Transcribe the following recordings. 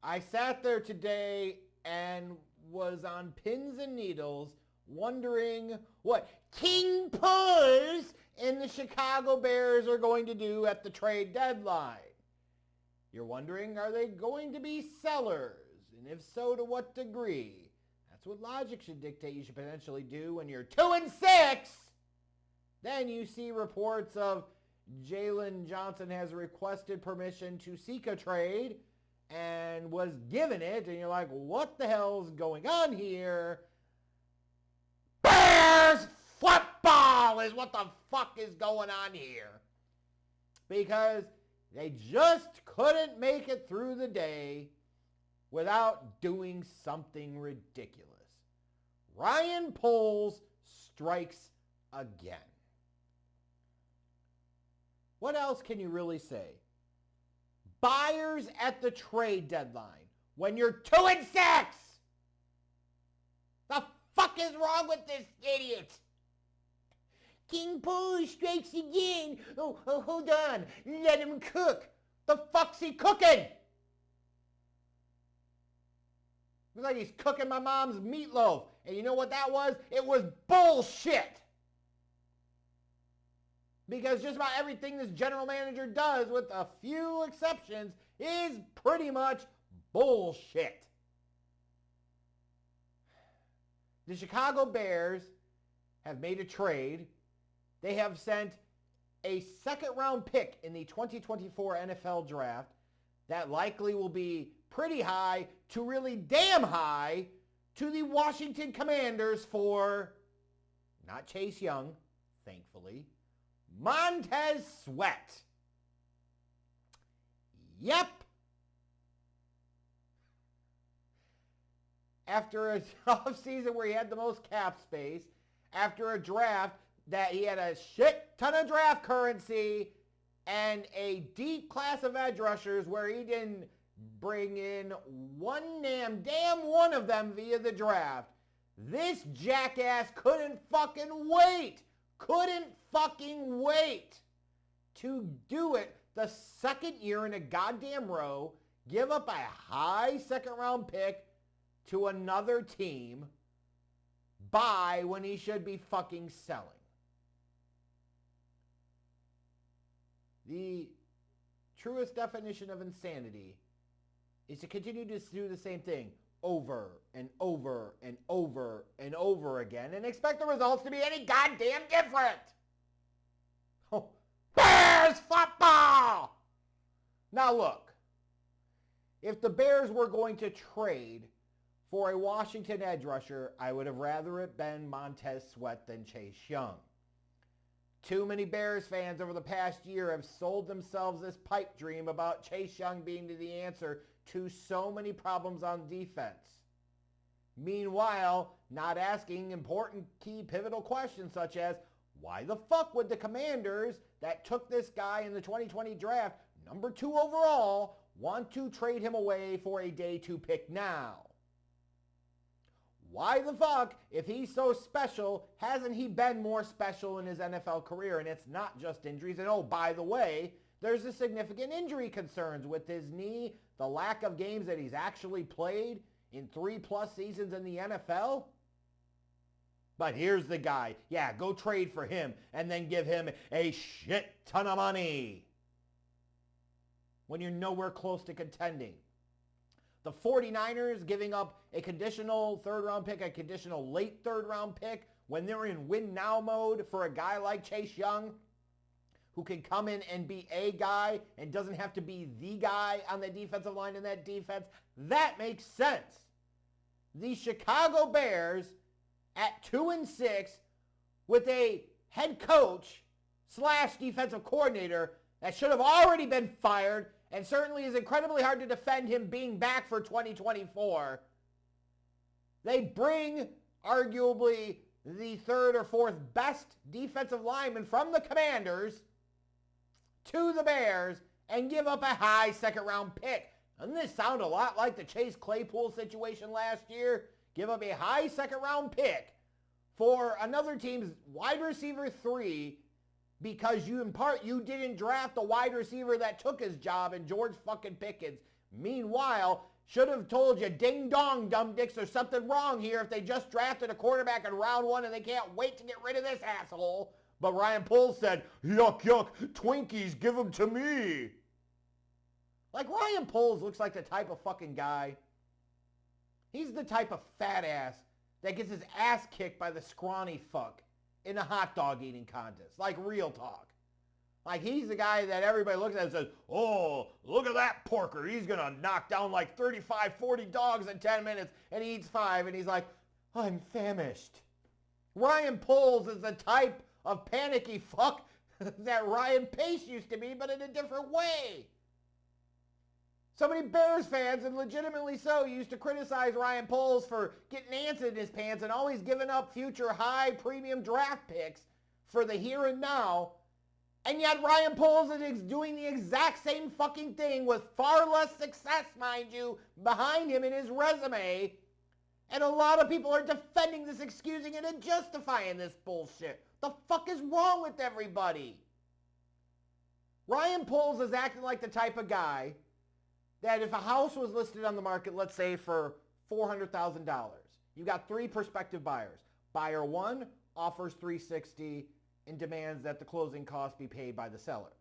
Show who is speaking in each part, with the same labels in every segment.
Speaker 1: I sat there today and was on pins and needles wondering what King Puss and the Chicago Bears are going to do at the trade deadline. You're wondering, are they going to be sellers? And if so, to what degree? That's what logic should dictate you should potentially do when you're 2-6. Then you see reports of Jalen Johnson has requested permission to seek a trade and was given it, and you're like, what the hell's going on here? Bears football is what the fuck is going on here. Because they just couldn't make it through the day without doing something ridiculous. Ryan Poles strikes again. What else can you really say? Buyers at the trade deadline when you're 2-6. The fuck is wrong with this idiot? King Pooh strikes again. Oh, hold on. Let him cook. The fuck's he cooking? Looks like he's cooking my mom's meatloaf. And you know what that was? It was bullshit. Because just about everything this general manager does, with a few exceptions, is pretty much bullshit. The Chicago Bears have made a trade. They have sent a second-round pick in the 2024 NFL Draft that likely will be pretty high to really damn high to the Washington Commanders for, not Chase Young, thankfully, Montez Sweat. Yep. After a tough season where he had the most cap space, after a draft that he had a shit ton of draft currency and a deep class of edge rushers where he didn't bring in one damn one of them via the draft, this jackass couldn't fucking wait to do it the second year in a goddamn row, give up a high second round pick to another team, buy when he should be fucking selling. The truest definition of insanity is to continue to do the same thing over and over and over and over again and expect the results to be any goddamn different. Oh, Bears football! Now look, if the Bears were going to trade for a Washington edge rusher, I would have rather it been Montez Sweat than Chase Young. Too many Bears fans over the past year have sold themselves this pipe dream about Chase Young being the answer to so many problems on defense. Meanwhile, not asking important key pivotal questions such as, why the fuck would the Commanders that took this guy in the 2020 draft, number 2 overall, want to trade him away for a day 2 pick now? Why the fuck, if he's so special, hasn't he been more special in his NFL career? And it's not just injuries. And oh, by the way, there's a significant injury concerns with his knee, the lack of games that he's actually played in 3+ seasons in the NFL. But here's the guy. Yeah, go trade for him and then give him a shit ton of money when you're nowhere close to contending. The 49ers giving up a conditional third-round pick, a conditional late third-round pick when they're in win-now mode for a guy like Chase Young who can come in and be a guy and doesn't have to be the guy on the defensive line in that defense. That makes sense. The Chicago Bears at 2-6 with a head coach / defensive coordinator that should have already been fired and certainly is incredibly hard to defend him being back for 2024. They bring arguably the 3rd or 4th best defensive lineman from the Commanders to the Bears and give up a high second-round pick. Doesn't this sound a lot like the Chase Claypool situation last year? Give up a high second-round pick for another team's wide receiver 3 because you didn't draft the wide receiver that took his job in George fucking Pickens. Meanwhile, should have told you, ding dong, dumb dicks, there's something wrong here if they just drafted a quarterback in round 1 and they can't wait to get rid of this asshole. But Ryan Poles said, yuck, yuck, Twinkies, give them to me. Like, Ryan Poles looks like the type of fucking guy. He's the type of fat ass that gets his ass kicked by the scrawny fuck in a hot dog eating contest. Like, real talk. Like, he's the guy that everybody looks at and says, oh, look at that porker. He's going to knock down like 35, 40 dogs in 10 minutes, and he eats 5, and he's like, I'm famished. Ryan Poles is the type of panicky fuck that Ryan Pace used to be, but in a different way. So many Bears fans, and legitimately so, used to criticize Ryan Poles for getting ants in his pants and always giving up future high premium draft picks for the here and now. And yet Ryan Poles is doing the exact same fucking thing with far less success, mind you, behind him in his resume. And a lot of people are defending this, excusing it, and justifying this bullshit. The fuck is wrong with everybody? Ryan Poles is acting like the type of guy that if a house was listed on the market, let's say for $400,000, you got 3 prospective buyers. Buyer 1 offers $360,000 and demands that the closing costs be paid by the seller.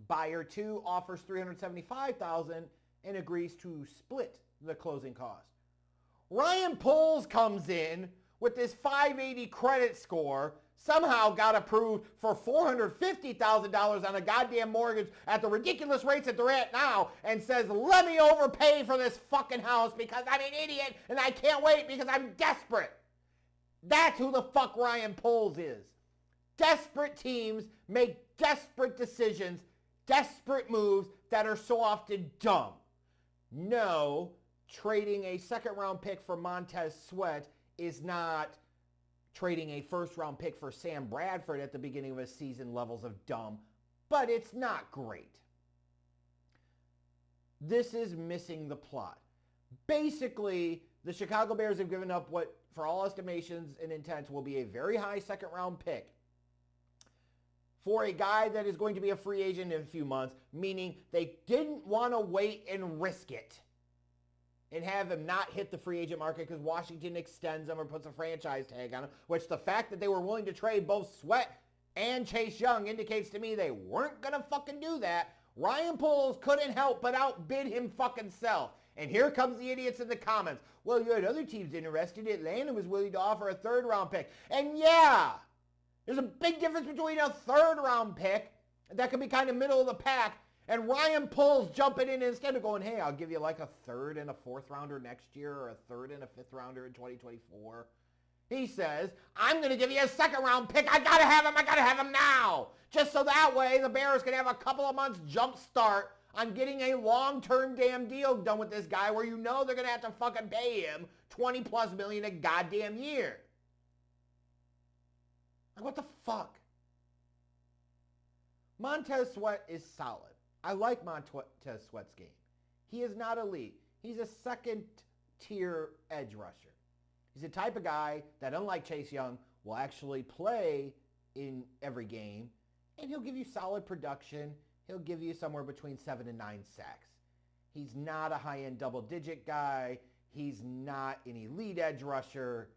Speaker 1: Buyer 2 offers $375,000 and agrees to split the closing costs. Ryan Poles comes in with this 580 credit score, somehow got approved for $450,000 on a goddamn mortgage at the ridiculous rates that they're at now, and says, let me overpay for this fucking house because I'm an idiot and I can't wait because I'm desperate. That's who the fuck Ryan Poles is. Desperate teams make desperate decisions, desperate moves that are so often dumb. No, trading a second-round pick for Montez Sweat is not trading a first-round pick for Sam Bradford at the beginning of a season levels of dumb, but it's not great. This is missing the plot. Basically, the Chicago Bears have given up what, for all estimations and intents, will be a very high second-round pick for a guy that is going to be a free agent in a few months, meaning they didn't want to wait and risk it and have him not hit the free agent market because Washington extends him or puts a franchise tag on him, which the fact that they were willing to trade both Sweat and Chase Young indicates to me they weren't going to fucking do that. Ryan Poles couldn't help but outbid him fucking self. And here comes the idiots in the comments. Well, you had other teams interested. Atlanta was willing to offer a third-round pick. And yeah, there's a big difference between a third-round pick that could be kind of middle of the pack and Ryan Poles jumping in instead of going, hey, I'll give you like a third and a fourth rounder next year or a third and a fifth rounder in 2024. He says, I'm going to give you a second-round pick. I got to have him now. Just so that way the Bears can have a couple of months jump start on getting a long-term damn deal done with this guy where you know they're going to have to fucking pay him $20+ million a goddamn year. Like, what the fuck? Montez Sweat is solid. I like Montez Sweat's game. He is not elite. He's a second-tier edge rusher. He's the type of guy that, unlike Chase Young, will actually play in every game, and he'll give you solid production. He'll give you somewhere between 7 and 9 sacks. He's not a high-end double-digit guy. He's not an elite edge rusher.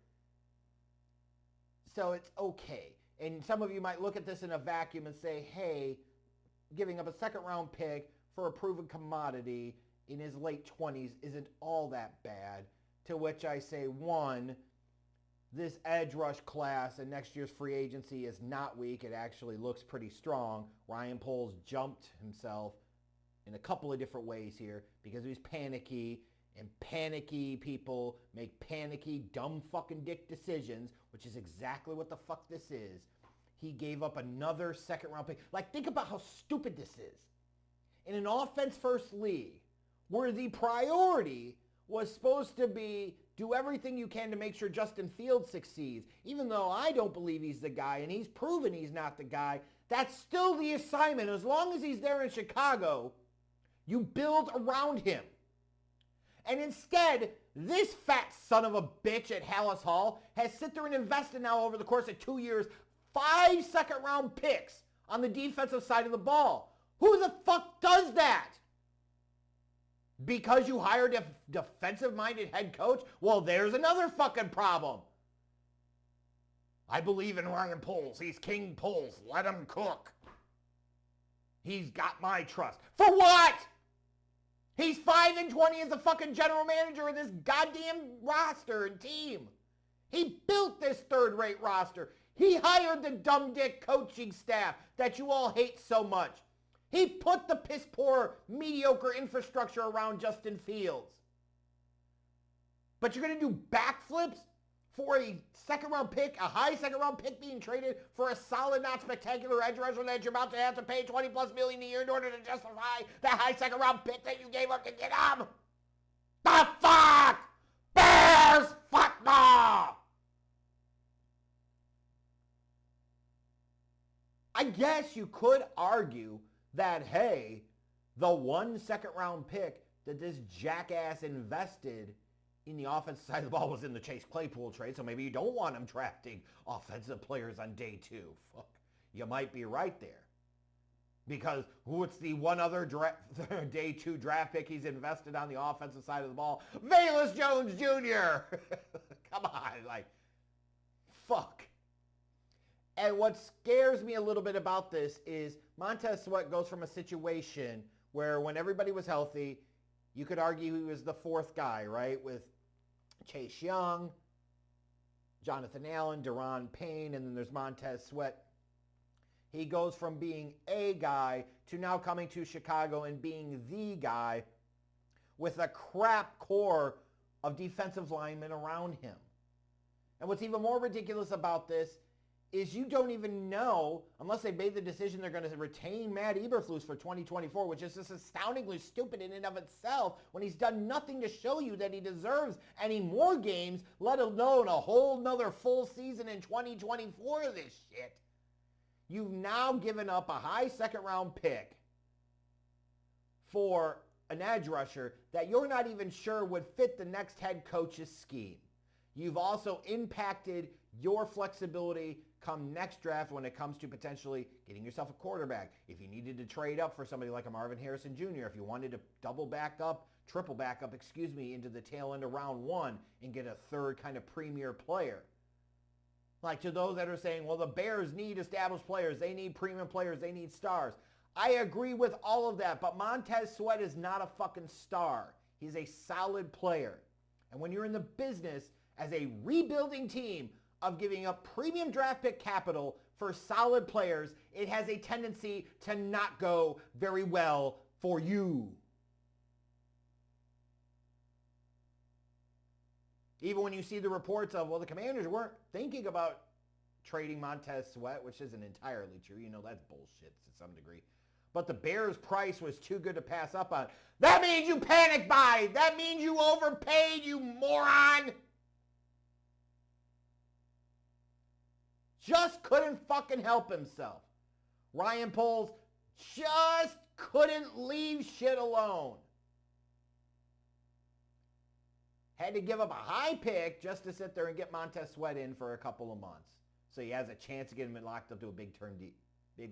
Speaker 1: So it's okay. And some of you might look at this in a vacuum and say, hey, giving up a second-round pick for a proven commodity in his late 20s isn't all that bad. To which I say, one, this edge rush class and next year's free agency is not weak. It actually looks pretty strong. Ryan Poles jumped himself in a couple of different ways here because he's panicky, and panicky people make panicky, dumb fucking dick decisions, which is exactly what the fuck this is. He gave up another second-round pick. Like, think about how stupid this is. In an offense-first league, where the priority was supposed to be do everything you can to make sure Justin Fields succeeds, even though I don't believe he's the guy, and he's proven he's not the guy, that's still the assignment. As long as he's there in Chicago, you build around him. And instead, this fat son of a bitch at Hallis Hall has sit there and invested now over the course of 2 years 5 second-round picks on the defensive side of the ball. Who the fuck does that? Because you hired a defensive-minded head coach? Well, there's another fucking problem. I believe in Ryan Poles. He's King Poles. Let him cook. He's got my trust. For what? He's 5-20 as the fucking general manager of this goddamn roster and team. He built this third-rate roster. He hired the dumb dick coaching staff that you all hate so much. He put the piss-poor, mediocre infrastructure around Justin Fields. But you're going to do backflips for a second-round pick, a high second-round pick being traded for a solid, not spectacular edge rusher that you're about to have to pay $20+ million a year in order to justify that high second-round pick that you gave up to get him? The fuck? Bears football! I guess you could argue that, hey, the 1 second-round pick that this jackass invested in the offensive side of the ball was in the Chase Claypool trade, so maybe you don't want him drafting offensive players on day 2. Fuck, you might be right there. Because what's the one other day 2 draft pick he's invested on the offensive side of the ball? Velus Jones Jr. Come on, like, fuck. And what scares me a little bit about this is Montez Sweat goes from a situation where when everybody was healthy, you could argue he was the 4th guy, right? With Chase Young, Jonathan Allen, Deron Payne, and then there's Montez Sweat. He goes from being a guy to now coming to Chicago and being the guy with a crap core of defensive linemen around him. And what's even more ridiculous about this is you don't even know, unless they made the decision they're going to retain Matt Eberflus for 2024, which is just astoundingly stupid in and of itself when he's done nothing to show you that he deserves any more games, let alone a whole nother full season in 2024 of this shit. You've now given up a high second-round pick for an edge rusher that you're not even sure would fit the next head coach's scheme. You've also impacted your flexibility come next draft when it comes to potentially getting yourself a quarterback. If you needed to trade up for somebody like a Marvin Harrison Jr., if you wanted to triple back up, into the tail end of round 1 and get a third kind of premier player. Like to those that are saying, well, the Bears need established players. They need premium players. They need stars. I agree with all of that, but Montez Sweat is not a fucking star. He's a solid player. And when you're in the business as a rebuilding team of giving up premium draft pick capital for solid players, it has a tendency to not go very well for you. Even when you see the reports of, well, the Commanders weren't thinking about trading Montez Sweat, which isn't entirely true. You know, that's bullshit to some degree. But the Bears' price was too good to pass up on. That means you panic buy. That means you overpaid, you moron. Just couldn't fucking help himself. Ryan Poles just couldn't leave shit alone. Had to give up a high pick just to sit there and get Montez Sweat in for a couple of months. So he has a chance to get him locked up to a big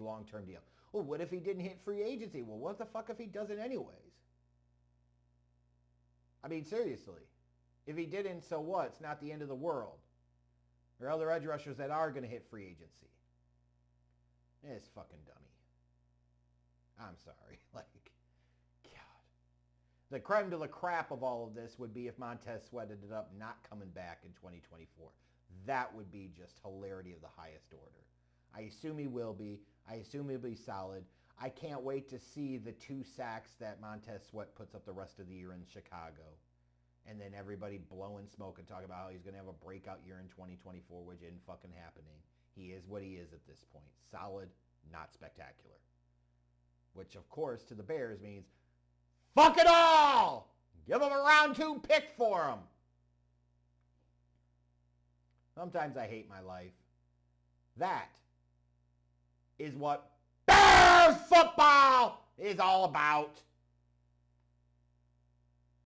Speaker 1: long-term deal. Well, what if he didn't hit free agency? Well, what the fuck if he doesn't anyways? I mean, seriously. If he didn't, so what? It's not the end of the world. There are other edge rushers that are going to hit free agency. It's fucking dummy. I'm sorry. Like, God. The creme de la crap of all of this would be if Montez Sweat ended up not coming back in 2024. That would be just hilarity of the highest order. I assume he will be. I assume he'll be solid. I can't wait to see the 2 sacks that Montez Sweat puts up the rest of the year in Chicago. And then everybody blowing smoke and talking about how he's going to have a breakout year in 2024, which isn't fucking happening. He is what he is at this point. Solid, not spectacular. Which, of course, to the Bears means, fuck it all! Give him a round 2 pick for him. Sometimes I hate my life. That is what Bears football is all about.